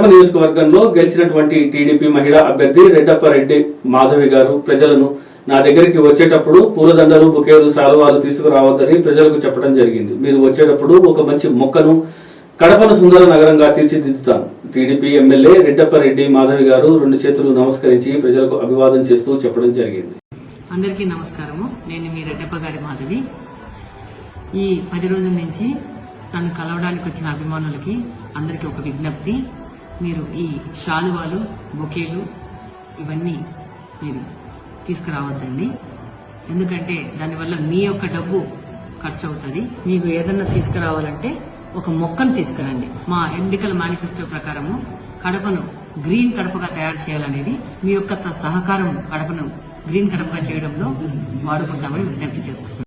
కడప నియోజకవర్గంలో గెలిచినటువంటి టీడీపీ మహిళా అభ్యర్థి రెడ్డప్పారెడ్డి మాధవి గారు ప్రజలను నా దగ్గరికి వచ్చేటప్పుడు పూలదండలు, బుకేలు, శాలువాలు తీసుకురావద్దని ప్రజలకు చెప్పడం జరిగింది. మీరు వచ్చేటప్పుడు ఒక మంచి మొక్కను కడపను సుందర నగరంగా తీర్చిదిద్దుతాను. టీడీపీ ఎమ్మెల్యే రెడ్డప్పారెడ్డి మాధవి గారు 2 చేతులు నమస్కరించి ప్రజలకు అభివాదం చేస్తూ చెప్పడం జరిగింది. అందరికీ నమస్కారము. నేను మీ రెడ్డప్ప గారి మాధవి. ఈ 10 రోజుల నుంచి నన్ను కలవడానికి వచ్చిన అభిమానులకి అందరికీ ఒక విజ్ఞప్తి. మీరు ఈ శాలువాలు, బొకేలు ఇవన్నీ మీరు తీసుకురావద్దండి. ఎందుకంటే దానివల్ల మీ యొక్క డబ్బు ఖర్చు అవుతుంది. మీకు ఏదన్నా తీసుకురావాలంటే ఒక మొక్కను తీసుకురండి. మా ఎన్నికల మేనిఫెస్టో ప్రకారము కడపను గ్రీన్ కడపగా తయారు చేయాలనేది మీ యొక్క సహకారం కడపను గ్రీన్ కడపగా చేయడంలో వాడుకుంటామని విజ్ఞప్తి చేసుకుంటున్నాను.